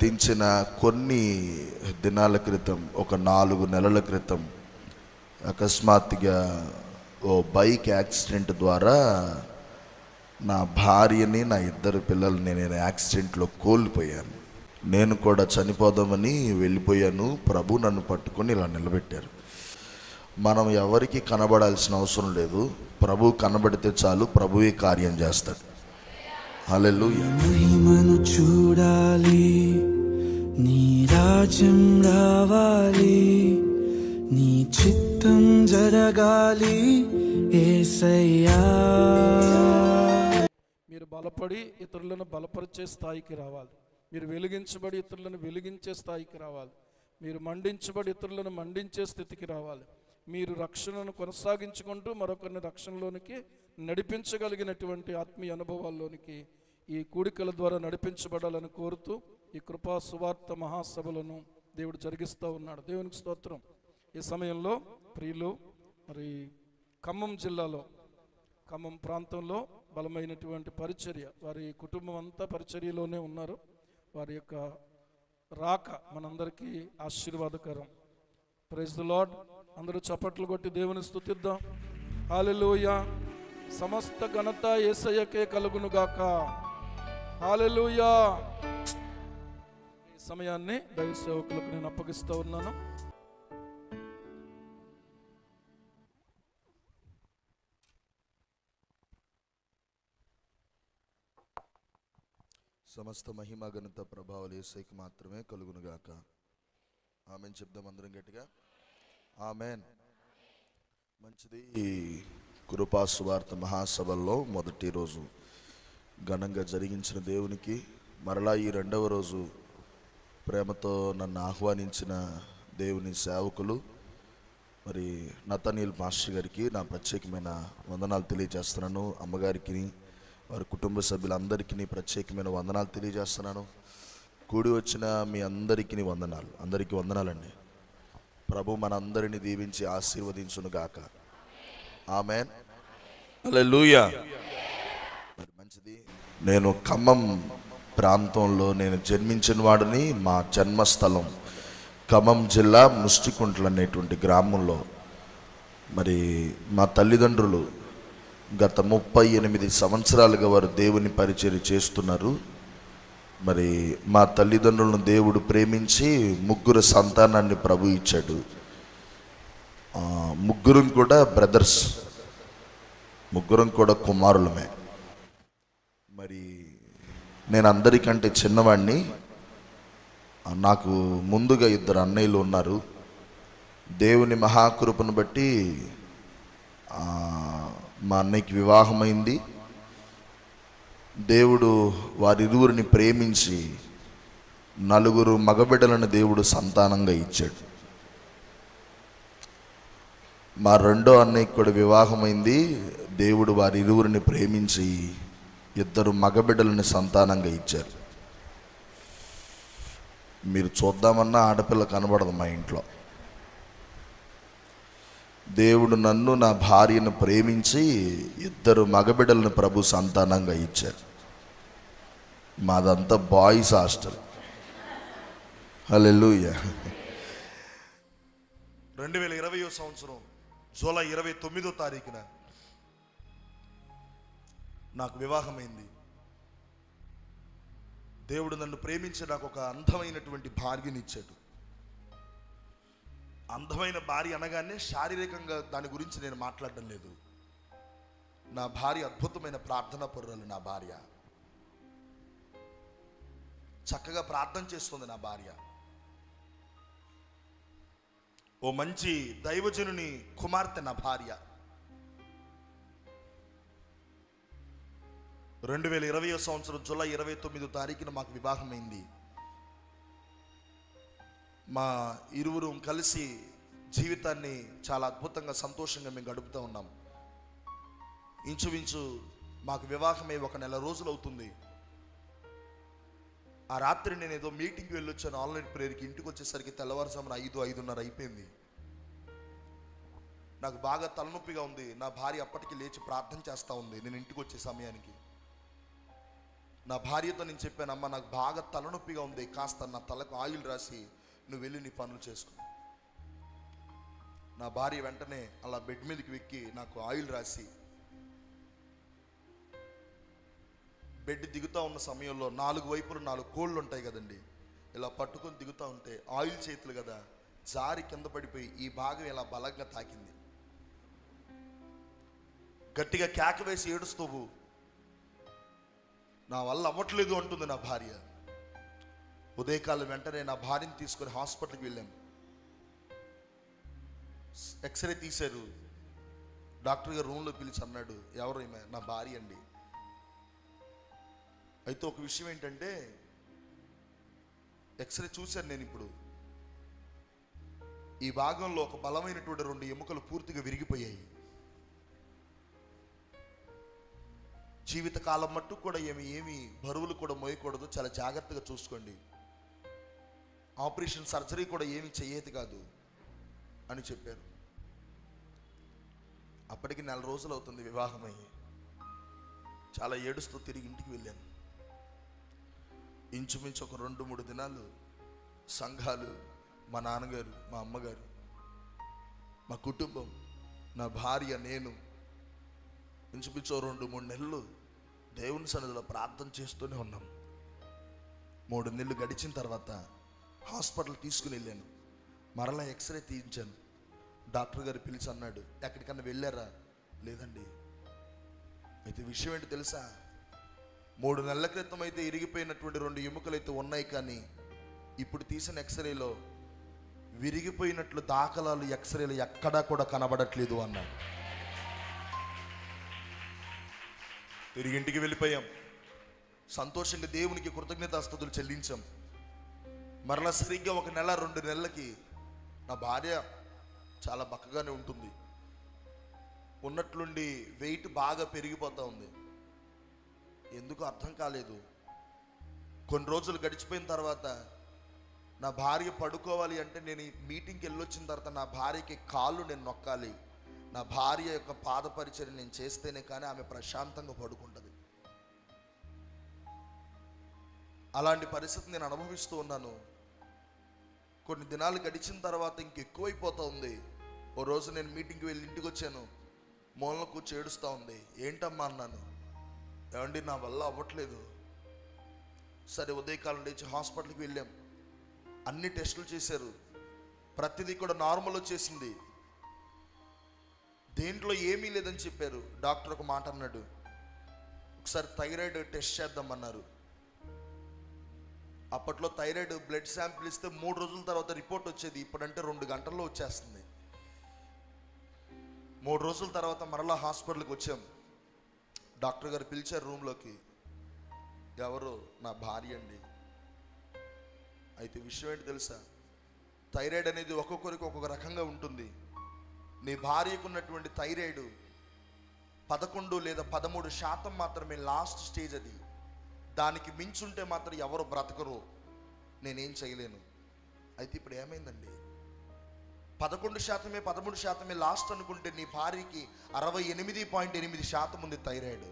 గతించిన కొన్ని దినాల క్రితం, ఒక 4 నెలల క్రితం అకస్మాత్తుగా ఓ బైక్ యాక్సిడెంట్ ద్వారా నా భార్యని, నా 2 పిల్లల్ని నేను యాక్సిడెంట్లో కోల్పోయాను. నేను కూడా చనిపోదామని వెళ్ళిపోయాను. ప్రభు నన్ను పట్టుకొని ఇలా నిలబెట్టారు. మనం ఎవరికి కనబడాల్సిన అవసరం లేదు. ప్రభు కనబడితే చాలు, ప్రభువే కార్యం చేస్తాడు. హల్లెలూయా. మహిమను చూడాలి, నీ రాజ్యం రావాలి, నీ చిత్తం జరగాలి యేసయ్యా. మీరు బలపడి ఇతరులను బలపరిచే స్థాయికి రావాలి. మీరు వెలిగించబడి ఇతరులను వెలిగించే స్థాయికి రావాలి. మీరు మండించబడి ఇతరులను మండించే స్థితికి రావాలి. మీరు రక్షణను కొనసాగించుకుంటూ మరొకరిని రక్షణలోనికి నడిపించగలిగినటువంటి ఆత్మీయ అనుభవాల్లోనికి ఈ కూడికల ద్వారా నడిపించబడాలని కోరుతూ ఈ కృపా సువార్త మహాసభలను దేవుడు జరిగిస్తూ ఉన్నాడు. దేవునికి స్తోత్రం. ఈ సమయంలో ప్రియులు, మరి ఖమ్మం జిల్లాలో, ఖమ్మం ప్రాంతంలో బలమైనటువంటి పరిచర్య, వారి కుటుంబం అంతా పరిచర్యలోనే ఉన్నారు. వారి యొక్క రాక మనందరికీ ఆశీర్వాదకరం. Praise the lord. అందరూ చప్పట్లు కొట్టి దేవుని స్తుతిద్దాం. హల్లెలూయా. సమస్త ఘనత యేసయ్యకే కలుగును గాక. హల్లెలూయా. ఈ సమయాన్ని దైవ సేవకులకు నేను అప్పగిస్తూ ఉన్నాను. సమస్త మహిమ ఘనత ప్రభావాలు యేసయ్యకి మాత్రమే కలుగునుగాక. ఆమెన్ చెప్దాం అందరం గట్టిగా. ఆమెన్. మంచిది. ఈ కృపా సువార్త మహాసభల్లో మొదటి రోజు ఘనంగా జరిగించిన దేవునికి, మరలా ఈ 2వ రోజు ప్రేమతో నన్ను ఆహ్వానించిన దేవుని సేవకులు, మరి నతనీల్ మాస్టర్ గారికి నా ప్రత్యేకమైన వందనాలు తెలియజేస్తున్నాను. అమ్మగారికి, వారి కుటుంబ సభ్యులందరికీ ప్రత్యేకమైన వందనాలు తెలియజేస్తున్నాను. కూడి వచ్చిన మీ అందరికీ వందనాలు. అందరికీ వందనాలండి. ప్రభు మనందరిని దీవించి ఆశీర్వదించును గాక. ఆమెన్. హల్లెలూయా. మరి మంచిది. నేను ఖమ్మం ప్రాంతంలో నేను జన్మించిన వాడిని. మా జన్మస్థలం ఖమ్మం జిల్లా ముష్టికుంట్ల అనేటువంటి గ్రామంలో. మరి మా తల్లిదండ్రులు గత 38 సంవత్సరాలుగా వారు దేవుని పరిచర్య చేస్తున్నారు. మరి మా తల్లిదండ్రులను దేవుడు ప్రేమించి 3 సంతానాన్ని ప్రభు ఇచ్చాడు. 3 కూడా బ్రదర్స్, 3 కూడా కుమారులమే. మరి నేను అందరికంటే చిన్నవాడిని. నాకు ముందుగా 2 అన్నయ్యలు ఉన్నారు. దేవుని మహాకృపను బట్టి మా అన్నయ్యకి వివాహమైంది. దేవుడు వారిరువురిని ప్రేమించి 4 మగబిడ్డలను దేవుడు సంతానంగా ఇచ్చాడు. మా 2వ అన్నయ్యకి కూడా వివాహమైంది. దేవుడు వారిరువురిని ప్రేమించి 2 మగబిడ్డలను సంతానంగా ఇచ్చారు. మీరు చూద్దామన్నా ఆడపిల్ల కనబడదు మా ఇంట్లో. దేవుడు నన్ను, నా భార్యను ప్రేమించి 2 మగబిడ్డలను ప్రభు సంతానంగా ఇచ్చారు. మాదంతా బాయ్స్ హాస్టల్. హల్లెలూయా. 2020 సంవత్సరం జూలై 29వ తారీఖున నాకు వివాహమైంది. దేవుడు నన్ను ప్రేమించి నాకు ఒక అందమైనటువంటి భార్యని ఇచ్చాడు. అందమైన భార్య అనగానే శారీరకంగా దాని గురించి నేను మాట్లాడడం లేదు. నా భార్య అద్భుతమైన ప్రార్థనా పరురాలు. నా భార్య చక్కగా ప్రార్థన చేస్తుంది. నా భార్య ఓ మంచి దైవజనుని కుమార్తె. నా భార్య 2020 సంవత్సరం జూలై 29వ తారీఖున మాకు వివాహమైంది. మా ఇరువురు కలిసి జీవితాన్ని చాలా అద్భుతంగా, సంతోషంగా మేము గడుపుతూ ఉన్నాం. ఇంచుమించు మాకు వివాహమై 1 నెల రోజులు అవుతుంది. ఆ రాత్రి నేను ఏదో మీటింగ్కి వెళ్ళొచ్చాను, ఆన్లైన్ ప్రేయర్కి. ఇంటికి వచ్చేసరికి తెల్లవారుజామున 5-5:30 అయిపోయింది. నాకు బాగా తలనొప్పిగా ఉంది. నా భార్య అప్పటికి లేచి ప్రార్థన చేస్తూ ఉంది నేను ఇంటికి వచ్చే సమయానికి. నా భార్యతో నేను చెప్పాను, అమ్మ నాకు బాగా తలనొప్పిగా ఉంది, కాస్త నా తలకు ఆయిల్ రాసి నువ్వు వెళ్ళి నీ పనులు చేసుకో. నా భార్య వెంటనే అలా బెడ్ మీదకి వెక్కి నాకు ఆయిల్ రాసి, బెడ్ దిగుతూ ఉన్న సమయంలో 4 వైపులు 4 కోళ్ళు ఉంటాయి కదండి, ఇలా పట్టుకొని దిగుతూ ఉంటే ఆయిల్ చేతులు కదా, జారి కింద పడిపోయి ఈ భాగం ఇలా బలంగా తాకింది. గట్టిగా కేక వేసి ఏడుస్తూ, నా వల్ల అవ్వట్లేదు అంటుంది నా భార్య. ఉదయకాలం వెంటనే నా భార్యని తీసుకొని హాస్పిటల్కి వెళ్ళాం. ఎక్స్రే తీశారు. డాక్టర్ గారు రూమ్లో పిలిచి అన్నాడు, ఎవరు ఈమె? నా భార్య అండి. అయితే ఒక విషయం ఏంటంటే, ఎక్స్రే చూశాను నేను, ఇప్పుడు ఈ భాగంలో ఒక బలమైనటువంటి 2 ఎముకలు పూర్తిగా విరిగిపోయాయి. జీవితకాలం మట్టు కూడా ఏమి బరువులు కూడా మోయకూడదు, చాలా జాగ్రత్తగా చూసుకోండి, ఆపరేషన్ సర్జరీ కూడా ఏమి చెయ్యేది కాదు అని చెప్పారు. అప్పటికి 4 రోజులు అవుతుంది వివాహమయ్యి. చాలా ఏడుస్తూ తిరిగి ఇంటికి వెళ్ళాను. ఇంచుమించు ఒక 2-3 దినాలు సంఘాలు, మా నాన్నగారు, మా అమ్మగారు, మా కుటుంబం, నా భార్య, నేను ఇంచుమించు 2-3 నెలలు దేవుని సన్నిధిలో ప్రార్థన చేస్తూనే ఉన్నాం. 3 నెలలు గడిచిన తర్వాత హాస్పిటల్ తీసుకుని వెళ్ళాను. మరలా ఎక్స్రే తీయించాను. డాక్టర్ గారు పిలిచి అన్నాడు, ఎక్కడికన్నా వెళ్ళారా? లేదండి. అయితే విషయం ఏంటి తెలుసా? 3 నెలల క్రితం అయితే ఇరిగిపోయినటువంటి 2 ఎముకలు అయితే ఉన్నాయి, కానీ ఇప్పుడు తీసిన ఎక్స్రేలో విరిగిపోయినట్లు దాఖలాలు ఎక్స్రేలు ఎక్కడా కూడా కనబడట్లేదు అన్నాడు. తిరిగి ఇంటికి వెళ్ళిపోయాం. సంతోషంగా దేవునికి కృతజ్ఞతాస్తుతులు చెల్లించాం. మరలా సరిగ్గా 1 నెల 2 నెలలకి నా భార్య చాలా బక్కగానే ఉంటుంది, ఉన్నట్లుండి వెయిట్ బాగా పెరిగిపోతూ ఉంది. ఎందుకు అర్థం కాలేదు. కొన్ని రోజులు గడిచిపోయిన తర్వాత నా భార్య పడుకోవాలి అంటే నేను ఈ మీటింగ్కి వెళ్ళొచ్చిన తర్వాత నా భార్యకి కాళ్ళు నేను నొక్కాలి, నా భార్య యొక్క పాదపరిచయం నేను చేస్తేనే కానీ ఆమె ప్రశాంతంగా పడుకుంటుంది. అలాంటి పరిస్థితి నేను అనుభవిస్తూ ఉన్నాను. కొన్ని దినాలు గడిచిన తర్వాత ఇంకెక్కువైపోతూ ఉంది. ఓ రోజు నేను మీటింగ్కి వెళ్ళి ఇంటికి వచ్చాను. మూలన కూర్చో ఏడుస్తూ ఉంది. ఏంటమ్మా అన్నాను. ఏమండి నా వల్ల అవ్వట్లేదు. సరే ఉదయకాలం లేచి హాస్పిటల్కి వెళ్ళాం. అన్ని టెస్టులు చేశారు, ప్రతిదీ కూడా నార్మల్ వచ్చేసింది, దేంట్లో ఏమీ లేదని చెప్పారు. డాక్టర్ ఒక మాట అన్నాడు, ఒకసారి థైరాయిడ్ టెస్ట్ చేద్దామన్నారు. అప్పట్లో థైరాయిడ్ బ్లడ్ శాంపిల్ ఇస్తే 3 రోజుల తర్వాత రిపోర్ట్ వచ్చేది. ఇప్పుడంటే 2 గంటల్లో వచ్చేస్తుంది. 3 రోజుల తర్వాత మరలా హాస్పిటల్కి వచ్చాం. డాక్టర్ గారు పిలిచారు రూమ్లోకి. ఎవరు? నా భార్య అండి. అయితే విషయం ఏంటి తెలుసా? థైరాయిడ్ అనేది ఒక్కొక్కరికి ఒక్కొక్క రకంగా ఉంటుంది. నీ భార్యకు ఉన్నటువంటి థైరాయిడ్ 11 లేదా 13% మాత్రమే లాస్ట్ స్టేజ్. అది దానికి మించుంటే మాత్రం ఎవరు బ్రతకరు, నేనేం చేయలేను. అయితే ఇప్పుడు ఏమైందండి? 11%, 13% లాస్ట్ అనుకుంటే నీ భార్యకి 68.8% ఉంది థైరాయిడ్.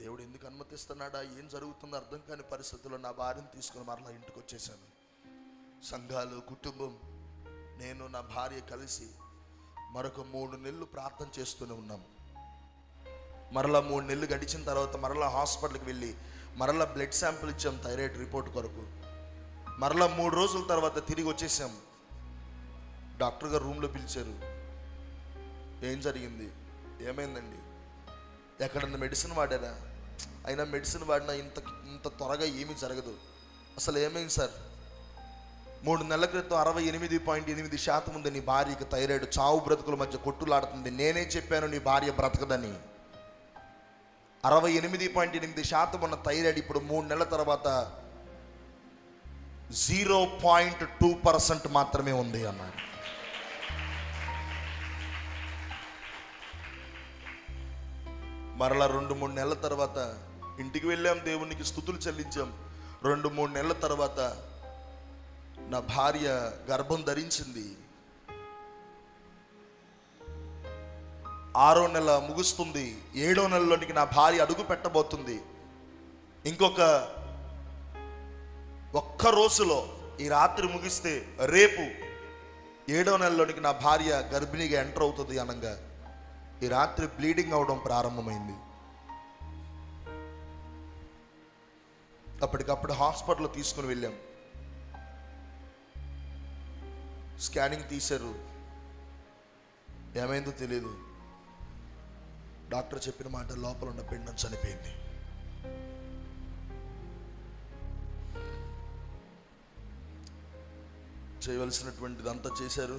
దేవుడు ఎందుకు అనుమతిస్తున్నాడా, ఏం జరుగుతుందో అర్థం కాని పరిస్థితుల్లో నా భార్యను తీసుకుని మరలా ఇంటికి వచ్చేసాను. సంఘాలు, కుటుంబం, నేను, నా భార్య కలిసి మరొక 3 నెలలు ప్రార్థన చేస్తూనే ఉన్నాము. మరలా 3 నెలలు గడిచిన తర్వాత మరలా హాస్పిటల్కి వెళ్ళి మరలా బ్లడ్ శాంపిల్ ఇచ్చాం థైరాయిడ్ రిపోర్ట్ కొరకు. మరలా 3 రోజుల తర్వాత తిరిగి వచ్చేసాం. డాక్టర్ గారు రూమ్లో పిలిచారు. ఏం జరిగింది? ఏమైందండి? ఎక్కడన్నా మెడిసిన్ వాడారా? అయినా మెడిసిన్ వాడినా ఇంత త్వరగా ఏమీ జరగదు. అసలు ఏమైంది సార్? 3 నెలల క్రితం 68.8% ఉంది నీ భార్యకి థైరాయిడ్. చావు బ్రతుకుల మధ్య కొట్టులాడుతుంది. నేనే చెప్పాను నీ భార్య బ్రతకదని. 68.8% ఉన్న థైరాయిడ్ ఇప్పుడు 3 నెలల తర్వాత 0.2% మాత్రమే ఉంది అన్నాడు. మరలా 2-3 నెలల తర్వాత ఇంటికి వెళ్ళాం, దేవునికి స్తుతులు చెల్లించాం. 2-3 నెలల తర్వాత నా భార్య గర్భం ధరించింది. 6వ నెల ముగుస్తుంది, 7వ నెలలోనికి నా భార్య అడుగు పెట్టబోతుంది. ఇంకొక ఒక్క రోజులో ఈ రాత్రి ముగిస్తే రేపు 7వ నెలలోనికి నా భార్య గర్భిణిగా ఎంటర్ అవుతుంది అనగా ఈ రాత్రి బ్లీడింగ్ అవడం ప్రారంభమైంది. అప్పటికప్పుడు హాస్పిటల్ తీసుకుని వెళ్ళాం. స్కానింగ్ తీశారు, ఏమైందో తెలియదు. డాక్టర్ చెప్పిన మాట, లోపల ఉన్న పిండం చనిపోయింది. చేయవలసినటువంటిదంతా చేశారు.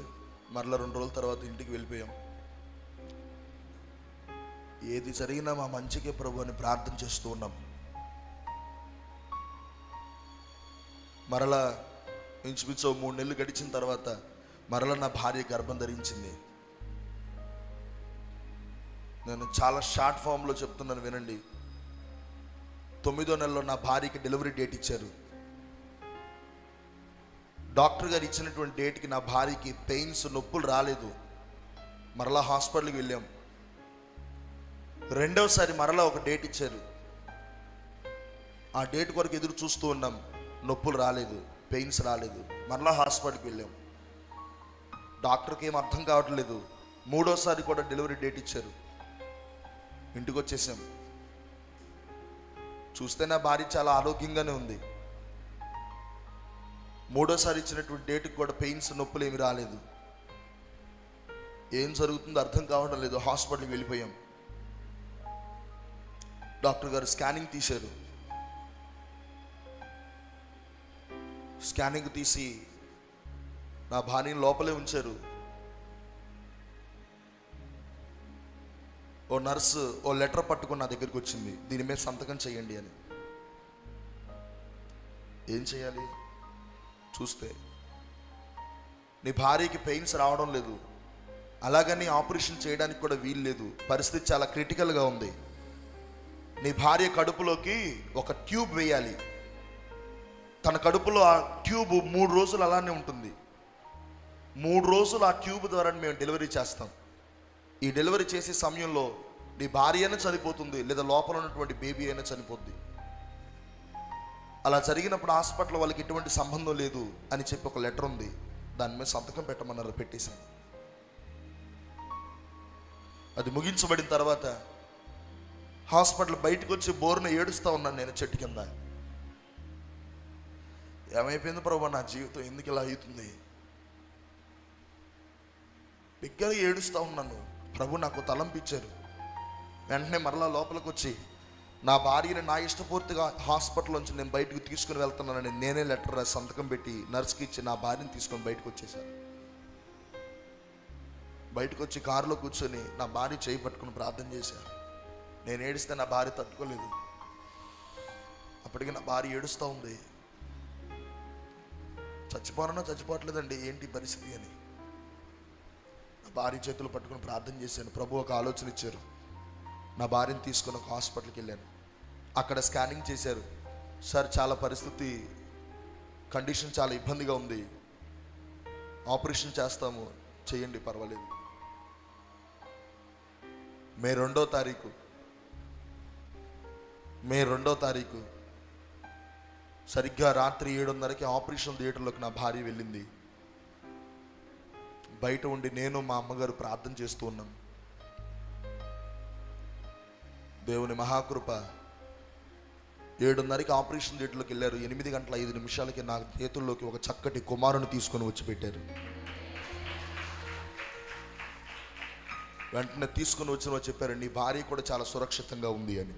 మరలా 2 రోజుల తర్వాత ఇంటికి వెళ్ళిపోయాం. ఏది జరిగినా మా మంచికే ప్రభు అని ప్రార్థన చేస్తూ ఉన్నాం. మరలా ఇంచుమించు 3 నెలలు గడిచిన తర్వాత మరలా నా భార్య గర్భం ధరించింది. నేను చాలా షార్ట్ ఫామ్లో చెప్తున్నాను, వినండి. 9వ నెలలో నా భార్యకి డెలివరీ డేట్ ఇచ్చారు. డాక్టర్ గారు ఇచ్చినటువంటి డేట్కి నా భార్యకి పెయిన్స్, నొప్పులు రాలేదు. మరలా హాస్పిటల్కి వెళ్ళాం. 2వసారి మరలా ఒక డేట్ ఇచ్చారు. ఆ డేట్ కొరకు ఎదురు చూస్తూ ఉన్నాం. నొప్పులు రాలేదు, పెయిన్స్ రాలేదు. మరలా హాస్పిటల్కి వెళ్ళాం. డాక్టర్కి ఏం అర్థం కావట్లేదు. 3వసారి కూడా డెలివరీ డేట్ ఇచ్చారు. ఇంటికి వచ్చేసాం. చూస్తే నా భార్య చాలా ఆరోగ్యంగానే ఉంది. 3వసారి ఇచ్చినటువంటి డేట్కి కూడా పెయిన్స్, నొప్పులు ఏమి రాలేదు. ఏం జరుగుతుందో అర్థం కావడం లేదు. హాస్పిటల్కి వెళ్ళిపోయాం. డాక్టర్ గారు స్కానింగ్ తీశారు. స్కానింగ్ తీసి నా భార్యని లోపలే ఉంచారు. ఓ నర్సు ఓ లెటర్ పట్టుకుని నా దగ్గరికి వచ్చింది, దీని మీద సంతకం చేయండి అని. ఏం చేయాలి? చూస్తే నీ భార్యకి పెయిన్స్ రావడం లేదు, అలాగని ఆపరేషన్ చేయడానికి కూడా వీలు లేదు, పరిస్థితి చాలా క్రిటికల్గా ఉంది. నీ భార్య కడుపులోకి ఒక ట్యూబ్ వేయాలి. తన కడుపులో ఆ ట్యూబ్ 3 రోజులు అలానే ఉంటుంది. 3 రోజులు ఆ ట్యూబ్ ద్వారా మేము డెలివరీ చేస్తాం. ఈ డెలివరీ చేసే సమయంలో నీ భార్య అయినా చనిపోతుంది, లేదా లోపల ఉన్నటువంటి బేబీ అయినా చనిపోద్ది. అలా జరిగినప్పుడు హాస్పిటల్ వాళ్ళకి ఎటువంటి సంబంధం లేదు అని చెప్పి ఒక లెటర్ ఉంది, దాని మీద సంతకం పెట్టమన్నారు. పెట్టేశాను. అది ముగించబడిన తర్వాత హాస్పిటల్ బయటకు వచ్చి బోరున ఏడుస్తూ ఉన్నాను నేను చెట్టు కింద. ఏమైపోయింది ప్రభు, నా జీవితం ఎందుకు ఇలా అవుతుంది? బిగ్గరగా ఏడుస్తూ ఉన్నాను. ప్రభు నాకు తలంపిచ్చారు. వెంటనే మరలా లోపలికి వచ్చి నా భార్యని నా ఇష్టపూర్తిగా హాస్పిటల్ నుంచి నేను బయటకు తీసుకుని వెళ్తున్నానని నేనే లెటర్ రాసి సంతకం పెట్టి నర్స్కి ఇచ్చి నా భార్యని తీసుకొని బయటకు వచ్చేసాను. బయటకు వచ్చి కారులో కూర్చొని నా భార్య చేయి పట్టుకుని ప్రార్థన చేశాను. నేను ఏడిస్తే నా భార్య తట్టుకోలేదు. అప్పటికి నా భార్య ఏడుస్తూ ఉంది. చచ్చిపోనన్నా చచ్చిపోవట్లేదండి, ఏంటి పరిస్థితి అని. నా భార్య చేతులు పట్టుకుని ప్రార్థన చేశాను. ప్రభు ఒక ఆలోచన ఇచ్చారు. నా భార్యను తీసుకుని ఒక హాస్పిటల్కి వెళ్ళాను. అక్కడ స్కానింగ్ చేశారు. సార్, చాలా పరిస్థితి, కండిషన్ చాలా ఇబ్బందిగా ఉంది, ఆపరేషన్ చేస్తాము, చేయండి, పర్వాలేదు. మే 2వ తారీఖు సరిగ్గా రాత్రి 7:30కి ఆపరేషన్ థియేటర్లోకి నా భార్య వెళ్ళింది. బయట ఉండి నేను మా అమ్మగారు ప్రార్థన చేస్తూ ఉన్నాం. దేవుని మహాకృప, 7:30కి ఆపరేషన్ థియేటర్లోకి వెళ్ళారు. 8:05 నా చేతుల్లోకి ఒక చక్కటి కుమారుని తీసుకొని వచ్చి పెట్టారు. వెంటనే తీసుకొని వచ్చిన చెప్పారు, నీ భార్య కూడా చాలా సురక్షితంగా ఉంది అని.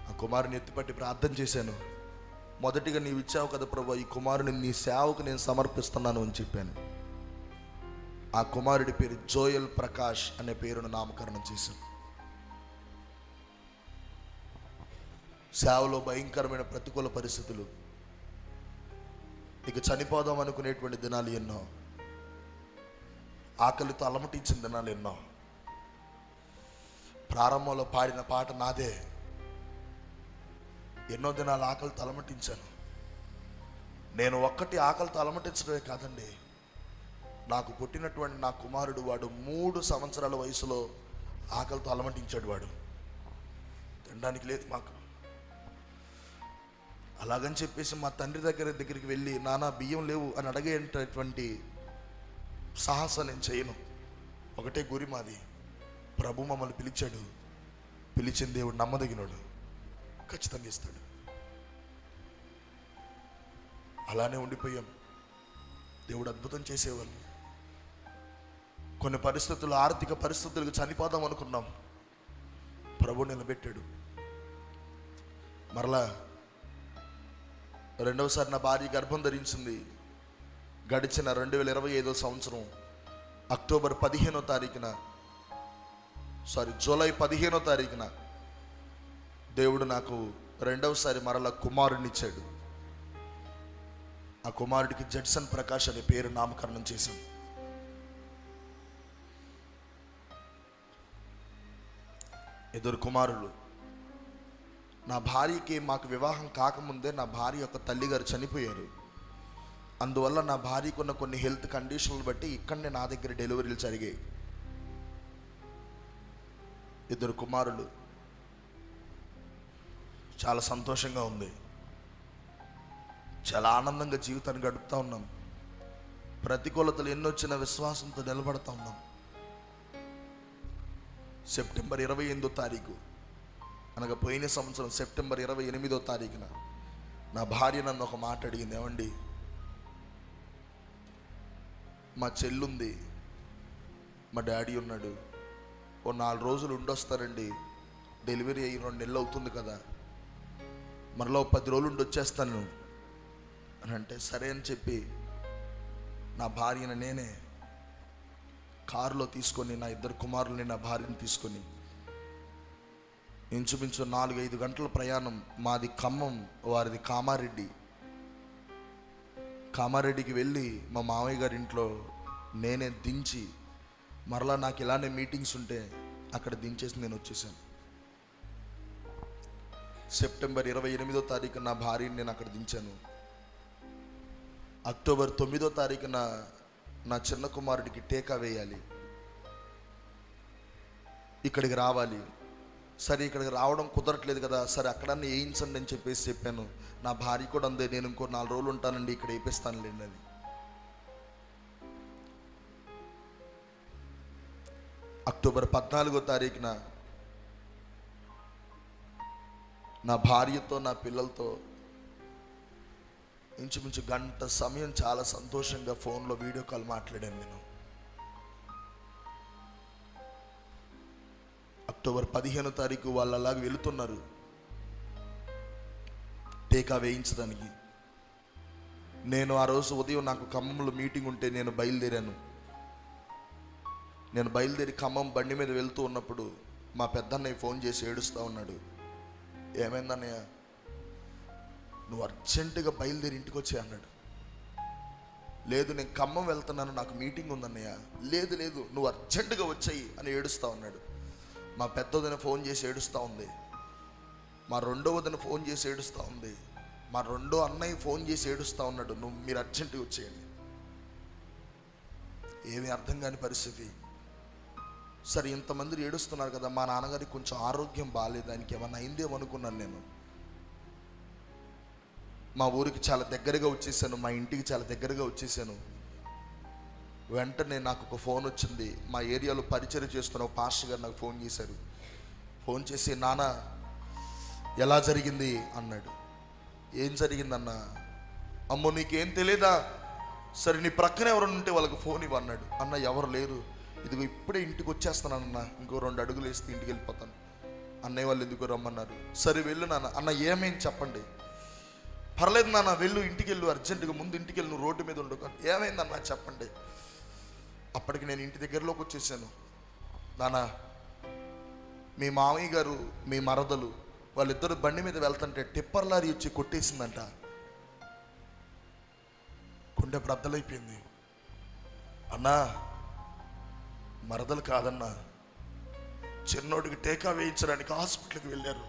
ఆ కుమారుని ఎత్తిపట్టి ప్రార్థన చేశాను. మొదటిగా నీవు ఇచ్చావు కదా ప్రభు, ఈ కుమారుని నీ సేవకు నేను సమర్పిస్తున్నాను అని చెప్పాను. ఆ కుమారుడి పేరు జోయల్ ప్రకాష్ అనే పేరును నామకరణం చేశాను. సేవలో భయంకరమైన ప్రతికూల పరిస్థితులు, ఇక చనిపోదాం అనుకునేటువంటి దినాలు ఎన్నో, ఆకలితో అలమటించిన దినాలు ఎన్నో. ప్రారంభంలో పాడిన పాట నాదే. ఎన్నో దినాలు ఆకలితో అలమటించాను. నేను ఒక్కటి ఆకలితో అలమటించడమే కాదండి, నాకు పుట్టినటువంటి నా కుమారుడు వాడు 3 సంవత్సరాల వయసులో ఆకలితో అలమటించాడు. వాడు తినడానికి లేదు మాకు. అలాగని చెప్పేసి మా తండ్రి దగ్గరికి వెళ్ళి నాన్న బియ్యం లేవు అని అడిగేటటువంటి సాహసం నేను చేయను. ఒకటే గురి మాది. ప్రభు మమ్మల్ని పిలిచాడు. పిలిచిన దేవుడు నమ్మదగినోడు, ఖచ్చితంగా ఇస్తాడు. అలానే ఉండిపోయాం. దేవుడు అద్భుతం చేసేవాళ్ళు. కొన్ని పరిస్థితులు, ఆర్థిక పరిస్థితులకు చనిపోదాం అనుకున్నాం. ప్రభు నిలబెట్టాడు. మరలా రెండవసారి నా భార్య గర్భం ధరించింది. గడిచిన 2025 సంవత్సరం అక్టోబర్ 15వ తారీఖున జూలై 15వ తారీఖున దేవుడు నాకు రెండవసారి మరలా కుమారుడిని ఇచ్చాడు. ఆ కుమారుడికి జడ్సన్ ప్రకాష్ అనే పేరు నామకరణం చేశాం. ఇద్దరు కుమారులు. నా భార్యకి మాకు వివాహం కాకముందే నా భార్య యొక్క తల్లిగారు చనిపోయారు. అందువల్ల నా భార్యకు ఉన్న కొన్ని హెల్త్ కండిషన్లు బట్టి ఇక్కడనే నా దగ్గర డెలివరీలు జరిగాయి. ఇద్దరు కుమారులు. చాలా సంతోషంగా ఉంది. చాలా ఆనందంగా జీవితాన్ని గడుపుతూ ఉన్నాం. ప్రతికూలతలు ఎన్నొచ్చిన విశ్వాసంతో నిలబడతా ఉన్నాం. సెప్టెంబర్ 28వ తారీఖు అనగా పోయిన సంవత్సరం సెప్టెంబర్ 28వ తారీఖున నా భార్య నన్ను ఒక మాట అడిగింది. ఏమండి, మా చెల్లుంది, మా డాడీ ఉన్నాడు, ఓ 4 రోజులు ఉండొస్తారండి, డెలివరీ అయ్యి 2 నెలలు అవుతుంది కదా, మరలా 10 రోజులు ఉండి వచ్చేస్తాను అని అంటే, సరే అని చెప్పి నా భార్యను నేనే కారులో తీసుకొని, నా ఇద్దరు కుమారుల్ని నా భార్యను తీసుకొని ఇంచుమించు 4-5 గంటల ప్రయాణం. మాది ఖమ్మం, వారిది కామారెడ్డికి వెళ్ళి మా మామయ్య గారి ఇంట్లో నేనే దించి, మరలా నాకు ఇలానే మీటింగ్స్ ఉంటే అక్కడ దించేసి నేను వచ్చేసాను. సెప్టెంబర్ 28వ తారీఖున నా భార్యని నేను అక్కడ దించాను. అక్టోబర్ 9వ తారీఖున నా చిన్న కుమారుడికి టీకా వేయాలి, ఇక్కడికి రావాలి. సరే ఇక్కడికి రావడం కుదరట్లేదు కదా, సరే అక్కడన్నా వేయించండి అని చెప్పాను. నా భార్య కూడా అందే, నేను ఇంకో 4 రోజులు ఉంటానండి, ఇక్కడ వేయిస్తానులేండి అని. అక్టోబర్ 14వ తారీఖున నా భార్యతో నా పిల్లలతో ఇంచుమించు 1 గంట సమయం చాలా సంతోషంగా ఫోన్లో వీడియో కాల్ మాట్లాడాను నేను. అక్టోబర్ 15వ తారీఖు వాళ్ళు అలాగ వెళుతున్నారు టీకా వేయించడానికి. నేను ఆ రోజు ఉదయం నాకు ఖమ్మంలో మీటింగ్ ఉంటే నేను బయలుదేరాను. నేను బయలుదేరి ఖమ్మం బండి మీద వెళ్తూ ఉన్నప్పుడు మా పెద్దన్నయ్య ఫోన్ చేసి ఏడుస్తూ ఉన్నాడు. ఏమైందన్నయ్య, నువ్వు అర్జెంటుగా బయలుదేరి ఇంటికి వచ్చే అన్నాడు. లేదు నేను ఖమ్మం వెళ్తున్నాను, నాకు మీటింగ్ ఉందన్నయ్య. లేదు లేదు నువ్వు అర్జెంటుగా వచ్చాయి అని ఏడుస్తూ ఉన్నాడు. మా పెద్దోదిన ఫోన్ చేసి ఏడుస్తూ ఉంది. మా రెండో వదిన ఫోన్ చేసి ఏడుస్తూ ఉంది. మా రెండో అన్నయ్య ఫోన్ చేసి ఏడుస్తూ ఉన్నాడు, మీరు అర్జెంటుగా వచ్చేయండి. ఏమీ అర్థం కాని పరిస్థితి. సరే ఇంతమంది ఏడుస్తున్నారు కదా, మా నాన్నగారికి కొంచెం ఆరోగ్యం బాగాలేదు, దానికి ఏమన్నా అయిందేమనుకున్నాను నేను. మా ఊరికి చాలా దగ్గరగా వచ్చేసాను, మా ఇంటికి చాలా దగ్గరగా వచ్చేసాను. వెంటనే నాకు ఒక ఫోన్ వచ్చింది. మా ఏరియాలో పరిచయం చేస్తున్న ఒక పాస్టర్ గారు నాకు ఫోన్ చేశారు. ఫోన్ చేసి, నాన్న ఎలా జరిగింది అన్నాడు. ఏం జరిగిందన్న? అమ్మో నీకేం తెలియదా, సరే నీ ప్రక్కన ఎవరు ఉంటే వాళ్ళకి ఫోన్ ఇవ్వన్నాడు. అన్న ఎవరు లేరు, ఇదిగో ఇప్పుడే ఇంటికి వచ్చేస్తున్నానన్న, ఇంకో 2 అడుగులు వేస్తే ఇంటికి వెళ్ళిపోతాను. అన్నయ్య వాళ్ళు ఎందుకు రమ్మన్నారు. సరే వెళ్ళు నాన్న. అన్న ఏమైంది చెప్పండి. పర్లేదు నాన్న వెళ్ళు, ఇంటికి వెళ్ళు, అర్జెంటుగా ముందు ఇంటికి వెళ్ళు, నువ్వు రోడ్డు మీద ఉండు. ఏమైందన్నా చెప్పండి. అప్పటికి నేను ఇంటి దగ్గరలోకి వచ్చేసాను. నాన్న మీ మామయ్య గారు మీ మరదలు వాళ్ళిద్దరు బండి మీద వెళ్తుంటే టిప్పర్ లారీ వచ్చి కొట్టేసిందంట. గుండె బ్రద్దలైపోయింది. అన్నా మరదలు కాదన్నా, చిన్నోడికి టీకా వేయించడానికి హాస్పిటల్కి వెళ్ళారు.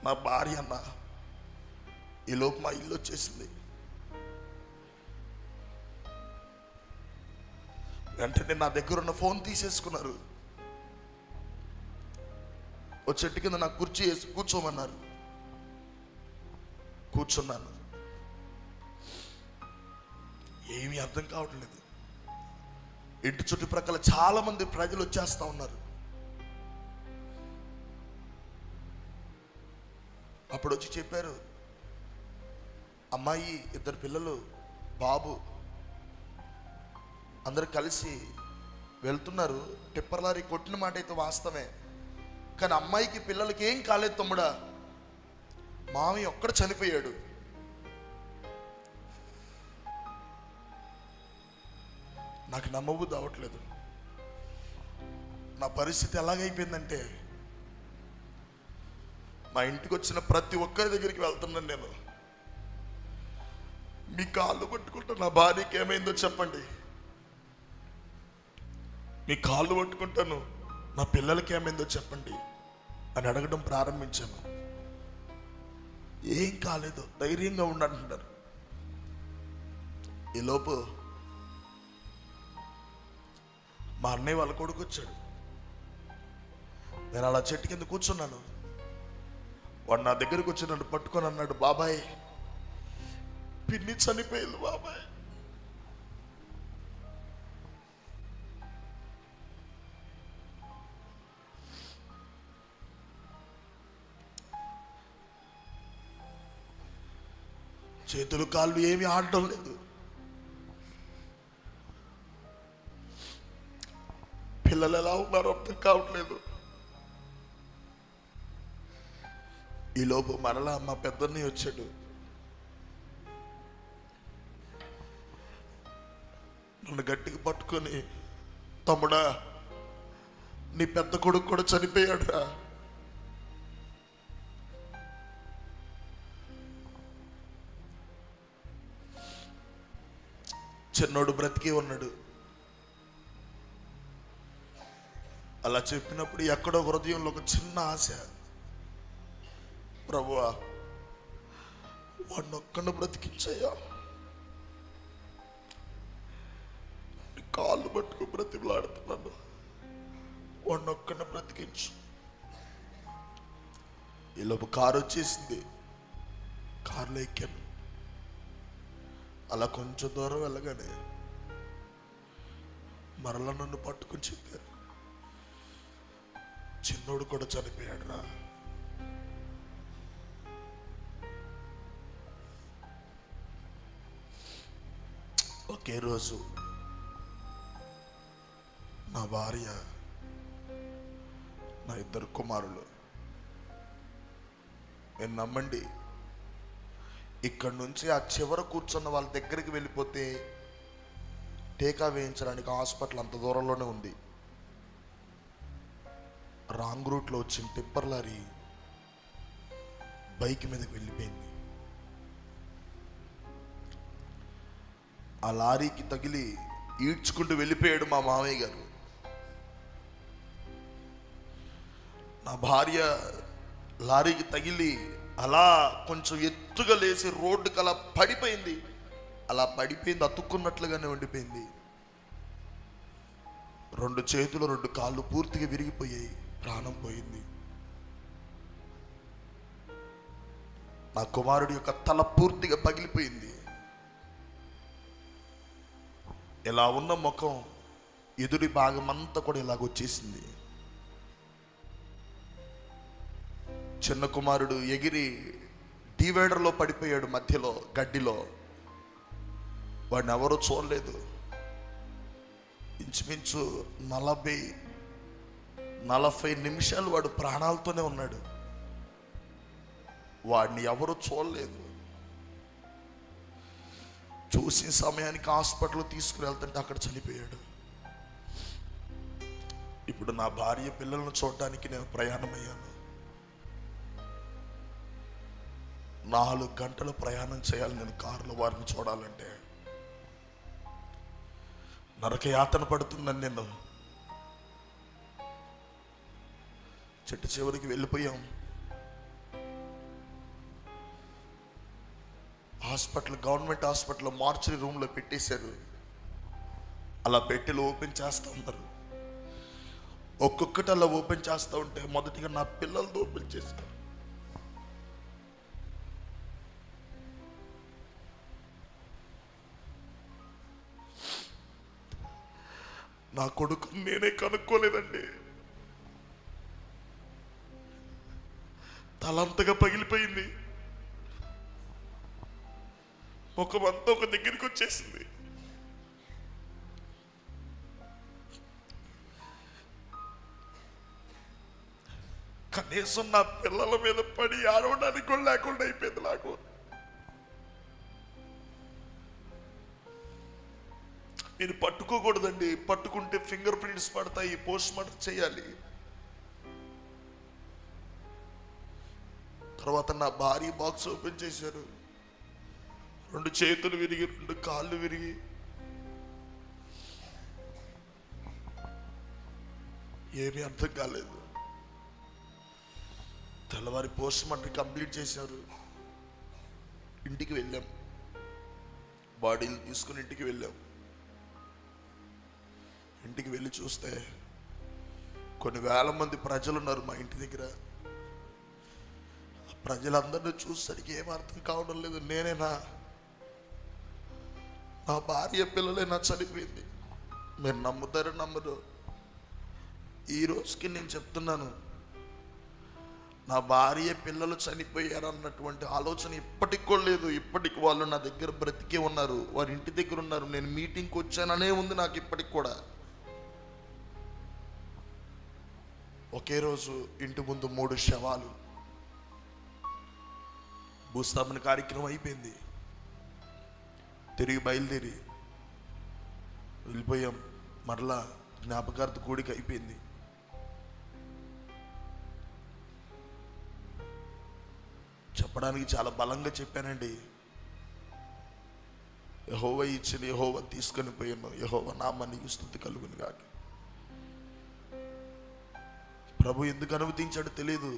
నా భార్య అన్న, ఈలోపు మా ఇల్లు వచ్చేసింది. వెంటనే నా దగ్గర ఉన్న ఫోన్ తీసేసుకున్నారు. ఓ చెట్టు కింద నాకు కుర్చీ వేసి కూర్చోమన్నారు. కూర్చున్నాను. ఏమీ అర్థం కావట్లేదు. ఇంటి చుట్టుప్రక్కల చాలా మంది ప్రజలు వచ్చేస్తా ఉన్నారు. అప్పుడు వచ్చి చెప్పారు, అమ్మాయి, 2 పిల్లలు, బాబు అందరు కలిసి వెళ్తున్నారు. టిప్పర్ లారీ కొట్టిన మాట అయితే వాస్తవమే, కానీ అమ్మాయికి పిల్లలకి ఏం కాలేదు తమ్ముడా. మామయ్య ఒక్కడ చనిపోయాడు. నాకు నమ్మబుద్ధి అవ్వట్లేదు. నా పరిస్థితి ఎలాగైపోయిందంటే, మా ఇంటికి వచ్చిన ప్రతి ఒక్కరి దగ్గరికి వెళ్తున్నాను నేను. మీ కాళ్ళు పట్టుకుంటా, నా భార్యకి ఏమైందో చెప్పండి. మీ కాళ్ళు పట్టుకుంటాను, నా పిల్లలకి ఏమైందో చెప్పండి అని అడగడం ప్రారంభించాను. ఏం కాలేదు, ధైర్యంగా ఉండంటున్నారు. ఈలోపు మా అన్నయ్య వాళ్ళ కొడుకు వచ్చాడు. నేను అలా చెట్టు కింద కూర్చున్నాను. వాడు నా దగ్గరకు వచ్చి నన్ను పట్టుకొని అన్నాడు, బాబాయ్, పిన్ని చనిపోయింది బాబాయ్. చేతులు కాళ్ళు ఏమీ ఆడటం లేదు. పిల్లలు ఎలా ఉన్నారో అర్థం కావట్లేదు. ఈలోపు మరలా మా పెద్దన్నయ్య వచ్చాడు. నన్ను గట్టిగా పట్టుకొని, తమ్ముడా, నీ పెద్ద కొడుకు కూడా చనిపోయాడురా. చిన్నోడు బ్రతికే ఉన్నాడు. అలా చెప్పినప్పుడు ఎక్కడో హృదయంలో ఒక చిన్న ఆశ, ప్రభువా, వాడిని ఒక్కడిని బ్రతికించయ్యా. కాళ్ళు పట్టుకు బ్రతిమలాడుతున్నాను, వాడిని ఒక్కడిని బ్రతికించు. ఈలోపు కారు వచ్చేసింది. కారులో ఎక్కాను. అలా కొంచెం దూరం వెళ్ళగానే మరలా నన్ను పట్టుకుని చెప్పారు, చిన్నోడు కూడా చనిపోయాడు రా. ఒకే రోజు నా భార్య, నా 2 కుమారులు, నేను నమ్మండి, ఇక్కడ నుంచి ఆ చివర కూర్చున్న వాళ్ళ దగ్గరికి వెళ్ళిపోతే టీకా వేయించడానికి హాస్పిటల్ అంత దూరంలోనే ఉంది. రాంగ్ రూట్లో వచ్చిన టిప్పర్ లారీ బైక్ మీదకి వెళ్ళిపోయింది. ఆ లారీకి తగిలి ఈడ్చుకుంటూ వెళ్ళిపోయాడు మా మామయ్య గారు. నా భార్య లారీకి తగిలి అలా కొంచెం ఎత్తుగా లేచి రోడ్డుకి అలా పడిపోయింది. అలా పడిపోయింది, అతుక్కున్నట్లుగానే ఉండిపోయింది. 2 చేతులు 2 కాళ్ళు పూర్తిగా విరిగిపోయాయి. ప్రాణం పోయింది. నా కుమారుడి యొక్క తల పూర్తిగా పగిలిపోయింది. ఇలా ఉన్న ముఖం ఎదుటి భాగం అంతా కూడా ఇలాగొచ్చేసింది. చిన్న కుమారుడు ఎగిరి డివైడర్లో పడిపోయాడు, మధ్యలో గడ్డిలో. వాడిని ఎవరూ చూడలేదు. ఇంచుమించు 40 నిమిషాలు వాడు ప్రాణాలతోనే ఉన్నాడు. వాడిని ఎవరు చూడలేదు. చూసిన సమయానికి హాస్పిటల్ తీసుకుని వెళ్తుంటే అక్కడ చనిపోయాడు. ఇప్పుడు నా భార్య పిల్లలను చూడడానికి నేను ప్రయాణమయ్యాను. 4 గంటలు ప్రయాణం చేయాలి నేను కారులో వారిని చూడాలంటే. నరక యాతన పడుతుందని నేను చెట్టు చివరికి వెళ్ళిపోయాం. హాస్పిటల్, గవర్నమెంట్ హాస్పిటల్ మార్చరీ రూమ్లో పెట్టేశారు. అలా పెట్టెలు ఓపెన్ చేస్తూ ఉన్నారు. ఒక్కొక్కటి అలా ఓపెన్ చేస్తూ ఉంటే మొదటిగా నా పిల్లలతో ఓపెన్ చేశారు. నా కొడుకు నేనే కనుక్కోలేదండి. తలంతగా పగిలిపోయింది, ముఖమంతా ఒక దగ్గరికి వచ్చేసింది. కనీసం నా పిల్లల మీద పడి ఆడవడానికి కూడా లేకుండా అయిపోయింది నాకు. మీరు పట్టుకోకూడదండి, పట్టుకుంటే ఫింగర్ ప్రింట్స్ పడతాయి, పోస్ట్ మార్టం చేయాలి. తర్వాత నా భార్య బాక్స్ ఓపెన్ చేశారు. 2 చేతులు విరిగి, 2 కాళ్ళు విరిగి, ఏమీ అర్థం కాలేదు. తెల్లవారి పోస్ట్ మార్టం కంప్లీట్ చేశారు. ఇంటికి వెళ్ళాం, బాడీలు తీసుకుని ఇంటికి వెళ్ళాం. ఇంటికి వెళ్ళి చూస్తే కొన్ని వేల మంది ప్రజలు ఉన్నారు మా ఇంటి దగ్గర. ప్రజలందరినీ చూసేసరికి ఏం అర్థం కావడం లేదు. నేనేనా, నా భార్య పిల్లలేనా చనిపోయింది? మీరు నమ్ముతారో నమ్మరు, ఈ రోజుకి నేను చెప్తున్నాను, నా భార్య పిల్లలు చనిపోయారన్నటువంటి ఆలోచన ఇప్పటికి కూడా లేదు. ఇప్పటికి వాళ్ళు నా దగ్గర బ్రతికే ఉన్నారు, వారి ఇంటి దగ్గర ఉన్నారు. నేను మీటింగ్కి వచ్చాననే ఉంది నాకు ఇప్పటికి కూడా. ఒకే రోజు ఇంటి ముందు 3 శవాలు. భూస్థాపన కార్యక్రమం అయిపోయింది, తిరిగి బయలుదేరి వెళ్ళిపోయాం. మరలా జ్ఞాపకార్థ కూడిక అయిపోయింది. చెప్పడానికి చాలా బలంగా చెప్పానండి. యెహోవా ఇచ్చిన యెహోవా తీసుకొని పోయాను, యెహోవా నామానికి స్తుతి కలుగును గాక. ప్రభు ఎందుకు అనుమతించాడో తెలియదు,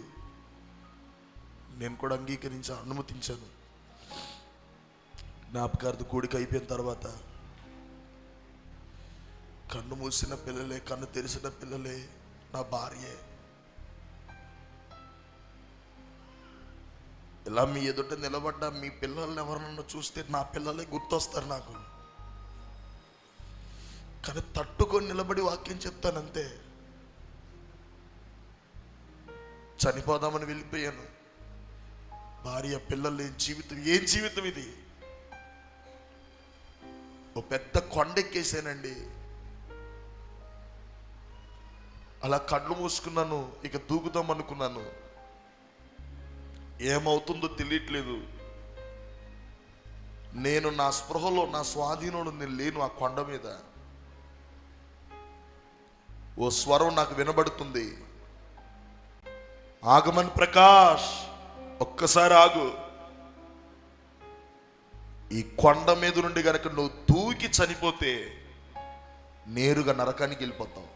నేను కూడా అనుమతించాను. జ్ఞాపకార్థ కూడిక అయిపోయిన తర్వాత కన్ను మూసిన పిల్లలే, కన్ను తెరిసిన పిల్లలే, నా భార్యే. ఇలా మీ ఎదుట నిలబడ్డా మీ పిల్లల్ని ఎవరన్నా చూస్తే నా పిల్లలే గుర్తొస్తారు నాకు. కానీ తట్టుకొని నిలబడి వాక్యం చెప్తానంతే. చనిపోదామని వెళ్ళిపోయాను. భార్య పిల్లలు జీవితం, ఏం జీవితం ఇది? ఓ పెద్ద కొండెక్కేసానండి. అలా కళ్ళు మూసుకున్నాను, ఇక దూకుదాం అనుకున్నాను. ఏమవుతుందో తెలియట్లేదు. నేను నా స్పృహలో, నా స్వాధీనంలో నేను లేను. ఆ కొండ మీద ఓ స్వరం నాకు వినబడుతుంది, ఆగమన్ ప్రకాష్, ఒక్కసారి ఆగు. ఈ కొండ మీద నుండి గనక నువ్వు దూకి చనిపోతే నేరుగా నరకానికి వెళ్ళిపోతావు,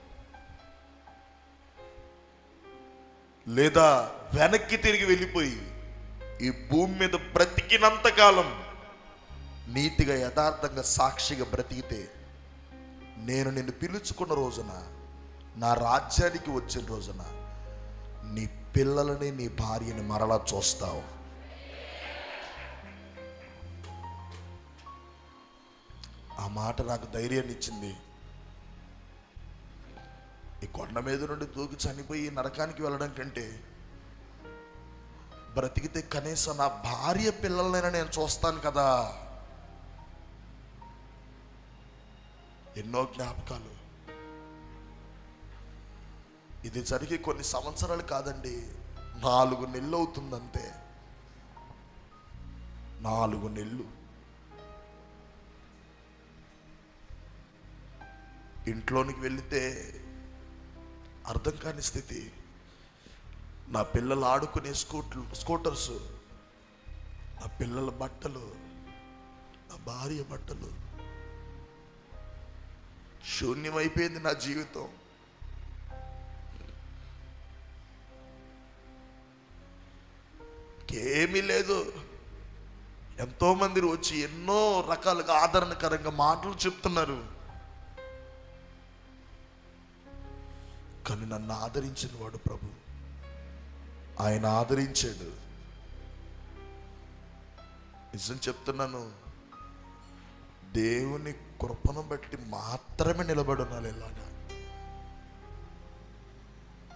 లేదా వెనక్కి తిరిగి వెళ్ళిపోయి ఈ భూమి మీద బ్రతికినంత కాలం నీతిగా యథార్థంగా సాక్షిగా బ్రతికితే నేను నిన్ను పిలుచుకున్న రోజున, నా రాజ్యానికి వచ్చిన రోజున నీ పిల్లలని, నీ భార్యని మరలా చూస్తావు. ఆ మాట నాకు ధైర్యాన్ని ఇచ్చింది. ఈ కొండ మీద నుండి దూకి చనిపోయి నరకానికి వెళ్ళడం కంటే బ్రతికితే కనీసం నా భార్య పిల్లలనైనా నేను చూస్తాను కదా. ఎన్నో జ్ఞాపకాలు. ఇది జరిగి కొన్ని సంవత్సరాలు కాదండి, 4 నెలలు అవుతుందంతే. 4 నెలలు ఇంట్లోనికి వెళితే అర్థం కాని స్థితి. నా పిల్లలు ఆడుకునే స్కూటర్స్, నా పిల్లల బట్టలు, నా భార్య బట్టలు, శూన్యమైపోయింది నా జీవితం. ఏమీ లేదు. ఎంతోమంది వచ్చి ఎన్నో రకాలుగా ఆదరణకరంగా మాటలు చెప్తున్నారు. కానీ నన్ను ఆదరించిన వాడు ప్రభు. ఆయన ఆదరించాడు. నిజం చెప్తున్నాను, దేవుని కృపను బట్టి మాత్రమే నిలబడి ఉన్నాను. ఇలాగా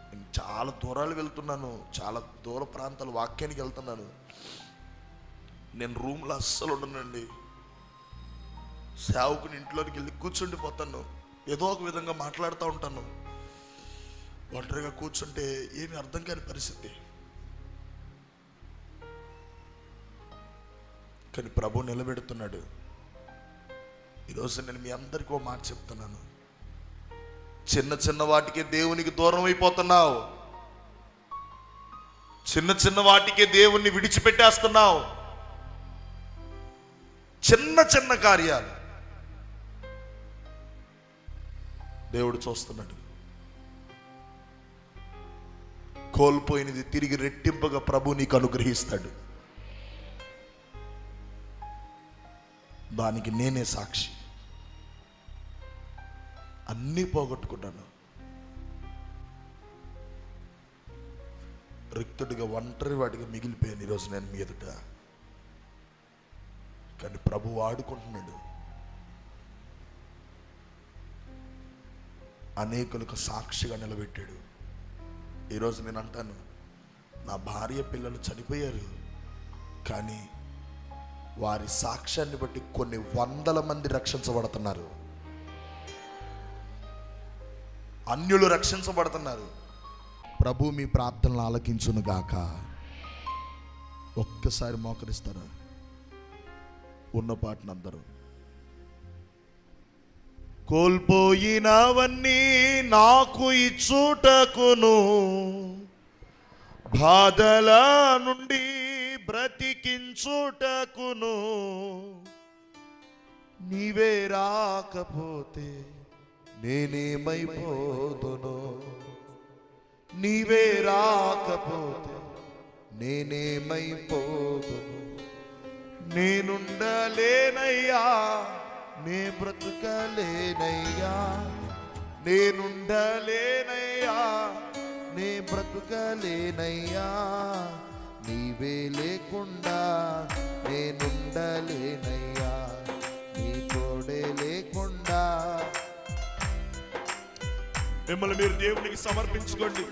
నేను చాలా దూరాలు వెళ్తున్నాను, చాలా దూర ప్రాంతాల వాక్యానికి వెళ్తున్నాను. నేను రూమ్లో అస్సలు ఉండనండి. సేవకుని ఇంట్లోకి వెళ్ళి కూర్చుండిపోతాను, ఏదో ఒక విధంగా మాట్లాడుతూ ఉంటాను. ఒంటరిగా కూర్చుంటే ఏమి అర్థం కాని పరిస్థితి. కానీ ప్రభు నిలబెడుతున్నాడు. ఈరోజు నేను మీ అందరికీ ఓ మాట చెప్తున్నాను. చిన్న చిన్న వాటికే దేవునికి దూరం అయిపోతున్నావు. చిన్న చిన్న వాటికే దేవుణ్ణి విడిచిపెట్టేస్తున్నావు. చిన్న చిన్న కార్యాలు దేవుడు చూస్తున్నాడు. కోల్పోయినది తిరిగి రెట్టింపుగా ప్రభు నీకు అనుగ్రహిస్తాడు. దానికి నేనే సాక్షి. అన్నీ పోగొట్టుకున్నాను. రిక్తుడిగా ఒంటరి వాడిగా మిగిలిపోయాను ఈరోజు నేను మీ ఎదుట. కానీ ప్రభు వాడుకుంటున్నాడు. అనేకులకు సాక్షిగా నిలబెట్టాడు. ఈరోజు నేను అంటాను, నా భార్య పిల్లలు చనిపోయారు, కానీ వారి సాక్ష్యాన్ని బట్టి కొన్ని వందల మంది రక్షించబడుతున్నారు. అన్యులు రక్షించబడుతున్నారు. ప్రభు మీ ప్రార్థనలు ఆలకించును గాక. ఒక్కసారి మోకరిస్తారా? ఉన్న పాటనందరూ. కోల్పోయినవన్నీ నాకు ఇచ్చుటకును, బాధల నుండి బ్రతికించుటకును, నీవే రాకపోతే నేనేమైపోదును, నీవే రాకపోతే నేనేమైపోదును. నేనుండలేనయ్యా, నే బ్రతుకలేనయ్యా, నేనుండలేనయ్యా, నే బ్రతుకలేనయ్యా, నీవే లేకుండా నేనుండలేనయ్యా, నీ తోడే లేకుండా. మిమ్మల్ని మీరు దేవునికి సమర్పించుకోండి.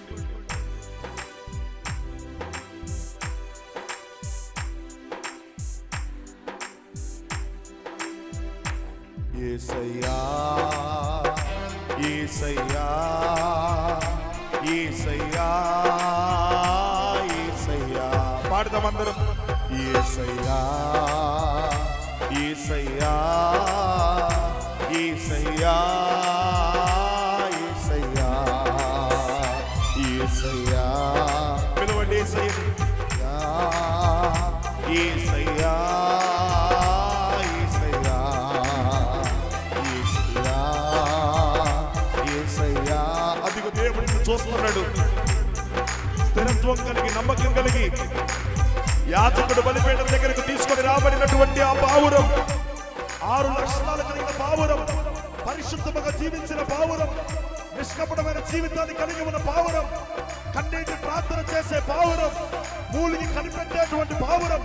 యేసయ్యా, యేసయ్యా, యేసయ్యా, యేసయ్యా. పాడదాం అందరం. యేసయ్యా, యేసయ్యా, యేసయ్యా, యేసయ్యా, యేసయ్యా. పిలవండి యేసయ్యా, యేసయ్యా, యేసయ్యా, యేసయ్యా, యేసయ్యా. అదిగో దేవుడిని చూస్తున్నాడు. స్థిరత్వం కలిగి, నమ్మకం కలిగి యాజకుడు బలిపీఠం దగ్గరకు తీసుకొని రాబడినటువంటి ఆ పావురం, 6 లక్షణాలు కలిగిన పావురం, పరిశుద్ధముగా జీవించిన పావురం, నిష్కపటమైన జీవితాన్ని కలిగి ఉన్న పావురం, కన్నీటి ప్రార్థన చేసే పావురం, మూలికి కనిపెట్టేటువంటి పావురం,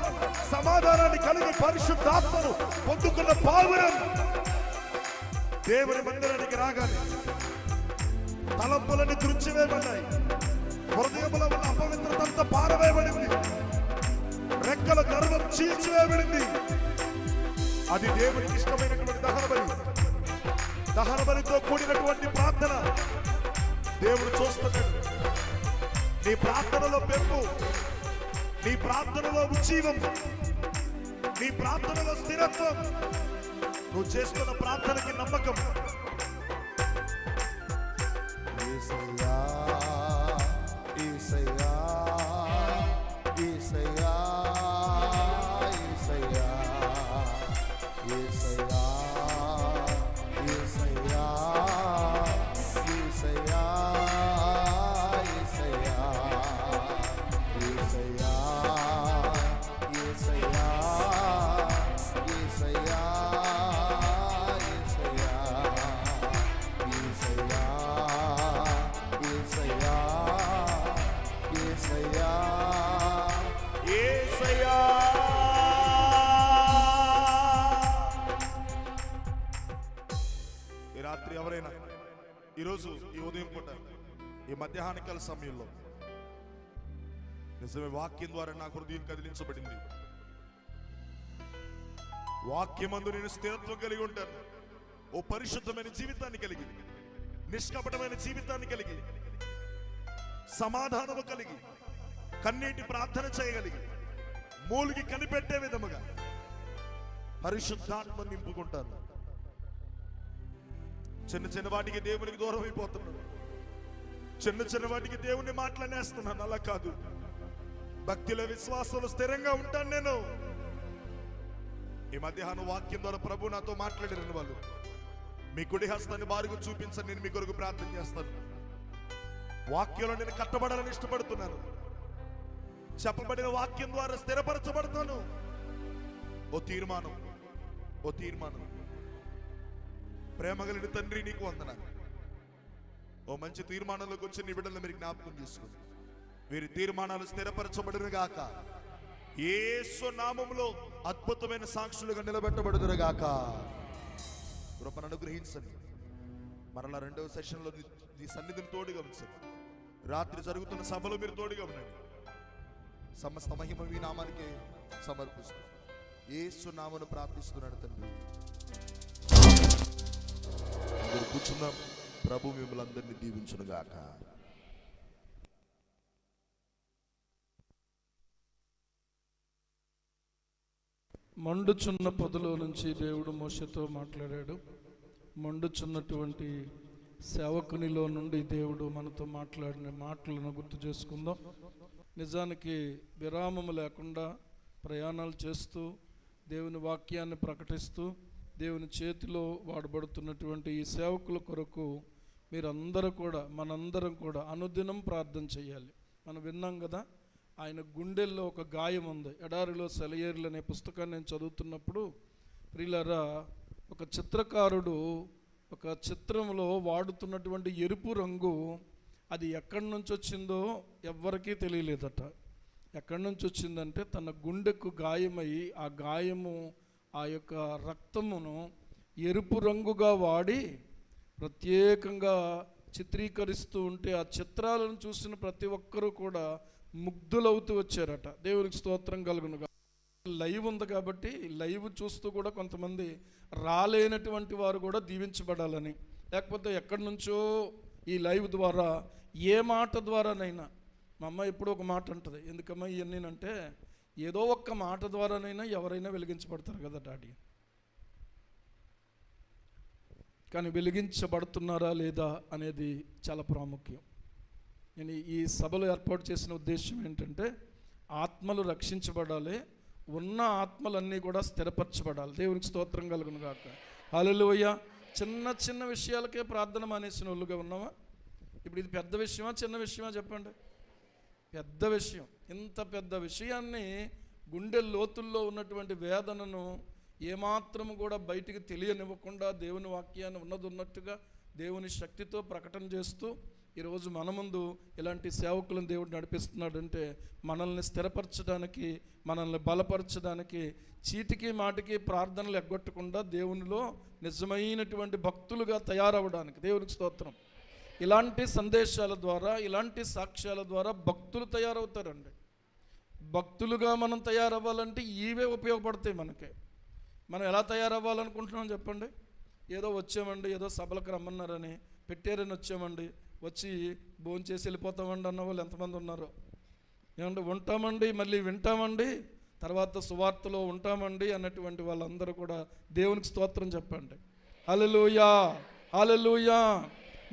సమాధానాన్ని కలిగి పరిశుద్ధాత్మను పొందుకున్న పావురం దేవుని మందిరానికి రాగానే తలంపులని తుడిచివేయబడ్డాయి. హృదయంలో ఉన్న అపవిత్రతంతా పారవేయబడింది. రెక్కల గర్వం చీల్చివేయబడింది. అది దేవునికి ఇష్టమైనటువంటి దహనబలి. దహనబలితో కూడినటువంటి ప్రార్థన దేవుడు చూస్తున్నాడు. నీ ప్రార్థనలో పెంపు, నీ ప్రార్థనలో ఉజ్జీవం, నీ ప్రార్థనలో స్థిరత్వం, నువ్వు చేస్తున్న ప్రార్థనకి నమ్మకం. యేసయ్యా, యేసయ్యా, యేసయ్యా, యేసయ్యా, యేసయ్యా, యేసయ్యా, యేసయ్యా, యేసయ్యా, యేసయ్యా, యేసయ్యా, యేసయ్యా, యేసయ్యా, యేసయ్యా, యేసయ్యా యేసయ్యా. ఈ రాత్రి ఎవరైనా ఈరోజు ఈ ఉదయం పూట ఈ మధ్యాహ్నకాల సమయంలో నిజమే వాక్యం ద్వారా నా హృదయం కదిలించబడింది, వాక్యమందు నేను స్థిరత్వం కలిగి ఉంటాను, ఓ పరిశుద్ధమైన జీవితాన్ని కలిగి, నిష్కపటమైన జీవితాన్ని కలిగి, సమాధానము కలిగి, కన్నీటి ప్రార్థన చేయగలిగి, మూలికి కనిపెట్టే విధముగా పరిశుద్ధాత్మ నింపుకుంటాను. చిన్న చిన్న వాటికి దేవునికి దూరం అయిపోతున్నాను, చిన్న చిన్న వాటికి దేవుని మాట్లాడేస్తున్నాను. అలా కాదు, భక్తిలో విశ్వాసంలో స్థిరంగా ఉంటాను నేను. ఈ మధ్యాహ్నం వాక్యం ద్వారా ప్రభు నాతో మాట్లాడిన వాళ్ళు మీ కుడి హస్తాన్ని బారుగా చూపించండి, నేను మీ కొరకు ప్రార్థన చేస్తాను. వాక్యంలో నేను కట్టబడాలని ఇష్టపడుతున్నాను, చెప్పబడిన వాక్యం ద్వారా స్థిరపరచబడతాను. ఓ తీర్మానం, ఓ తీర్మానం. ప్రేమ కలిగిన తండ్రి నీకు వందనాలు. ఓ మంచి తీర్మానంలోకి వచ్చి నీ బిడ్డలను మీరు జ్ఞాపకం చేసుకోండి. వీరి తీర్మానాలు స్థిరపరచబడును గాక, యేసు నామములో అద్భుతమైన సాక్షులుగా నిలబెట్టబడుదురు గాక. కృపను అనుగ్రహించండి. మరలా రెండవ సెషన్లో నీ సన్నిధిని తోడుగా ఉంచండి. రాత్రి జరుగుతున్న సభలో మీరు తోడుగా ఉండండి. సమస్త మహిమ మీ నామానికి సమర్పిస్తున్నాను. యేసు నామమును ప్రార్థిస్తున్నాను తండ్రి. అందరూ కూర్చున్నాం. ప్రభు మిమ్మల్ని అందరినీ దీవించును గాక. మండుచున్న పొదలో నుంచి దేవుడు మోషేతో మాట్లాడాడు. మండుచున్నటువంటి సేవకునిలో నుండి దేవుడు మనతో మాట్లాడిన మాటలను గుర్తు చేసుకుందాం. నిజానికి విరామము లేకుండా ప్రయాణాలు చేస్తూ దేవుని వాక్యాన్ని ప్రకటిస్తూ దేవుని చేతిలో వాడబడుతున్నటువంటి ఈ సేవకుల కొరకు మీరందరూ కూడా, మనందరం కూడా అనుదినం ప్రార్థన చేయాలి. మనం విన్నాం కదా, ఆయన గుండెల్లో ఒక గాయం ఉంది. ఎడారిలో సెలయేరులు అనే పుస్తకాన్ని నేను చదువుతున్నప్పుడు ప్రియులారా, ఒక చిత్రకారుడు ఒక చిత్రంలో వాడుతున్నటువంటి ఎరుపు రంగు అది ఎక్కడి నుంచి వచ్చిందో ఎవ్వరికీ తెలియలేదట. ఎక్కడి నుంచి వచ్చిందంటే తన గుండెకు గాయమై ఆ గాయము ఆ యొక్క రక్తమును ఎరుపు రంగుగా వాడి ప్రత్యేకంగా చిత్రీకరిస్తూ ఉంటే ఆ చిత్రాలను చూసిన ప్రతి ఒక్కరూ కూడా ముగ్ధులవుతూ వచ్చారట. దేవునికి స్తోత్రం కలుగునుగా. లైవ్ ఉంది కాబట్టి లైవ్ చూస్తూ కూడా కొంతమంది రాలేనటువంటి వారు కూడా దీవించబడాలని, లేకపోతే ఎక్కడి నుంచో ఈ లైవ్ ద్వారా ఏ మాట ద్వారానైనా, మా అమ్మ ఎప్పుడూ ఒక మాట అంటుంది, ఎందుకమ్మా ఇవన్నీ అంటే ఏదో ఒక్క మాట ద్వారానైనా ఎవరైనా వెలిగించబడతారు కదా డాడీ. కానీ వెలిగించబడుతున్నారా లేదా అనేది చాలా ప్రాముఖ్యం. నేను ఈ సభలో ఏర్పాటు చేసిన ఉద్దేశం ఏంటంటే ఆత్మలు రక్షించబడాలి, ఉన్న ఆత్మలన్నీ కూడా స్థిరపరచబడాలి. దేవునికి స్తోత్రం కలుగును గాక. హల్లెలూయా. చిన్న చిన్న విషయాలకే ప్రార్థన మానేసిన వాళ్ళుగా ఉన్నామా? ఇప్పుడు ఇది పెద్ద విషయమా చిన్న విషయమా చెప్పండి? పెద్ద విషయం. ఇంత పెద్ద విషయాన్ని, గుండె లోతుల్లో ఉన్నటువంటి వేదనను ఏమాత్రము కూడా బయటికి తెలియనివ్వకుండా దేవుని వాక్యాన్ని ఉన్నది ఉన్నట్టుగా దేవుని శక్తితో ప్రకటన చేస్తూ ఈరోజు మన ముందు ఇలాంటి సేవకులను దేవుడు నడిపిస్తున్నాడంటే మనల్ని స్థిరపరచడానికి, మనల్ని బలపరచడానికి, చీటికి మాటికి ప్రార్థనలు ఎగ్గొట్టకుండా దేవునిలో నిజమైనటువంటి భక్తులుగా తయారవడానికి. దేవునికి స్తోత్రం. ఇలాంటి సందేశాల ద్వారా, ఇలాంటి సాక్ష్యాల ద్వారా భక్తులు తయారవుతారండి. భక్తులుగా మనం తయారవ్వాలంటే ఇవే ఉపయోగపడతాయి మనకి. మనం ఎలా తయారవ్వాలనుకుంటున్నాం చెప్పండి? ఏదో వచ్చామండి, ఏదో సభలకు రమ్మన్నారని, పెట్టారని వచ్చామండి, వచ్చి భోంచేసి వెళ్ళిపోతామండి అన్న వాళ్ళు ఎంతమంది ఉన్నారు? ఏమంటే ఉంటామండి, మళ్ళీ వింటామండి, తర్వాత సువార్తలో ఉంటామండి అన్నటువంటి వాళ్ళందరూ కూడా దేవునికి స్తోత్రం చెప్పండి. హల్లెలూయా, హల్లెలూయా.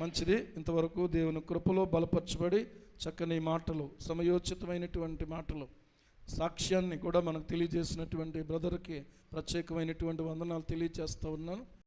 మంచిది. ఇంతవరకు దేవుని కృపలో బలపరచబడి చక్కని మాటలు, సమయోచితమైనటువంటి మాటలు, సాక్ష్యాన్ని కూడా మనకు తెలియజేసినటువంటి బ్రదర్కి ప్రత్యేకమైనటువంటి వందనాలు తెలియజేస్తూ ఉన్నాను.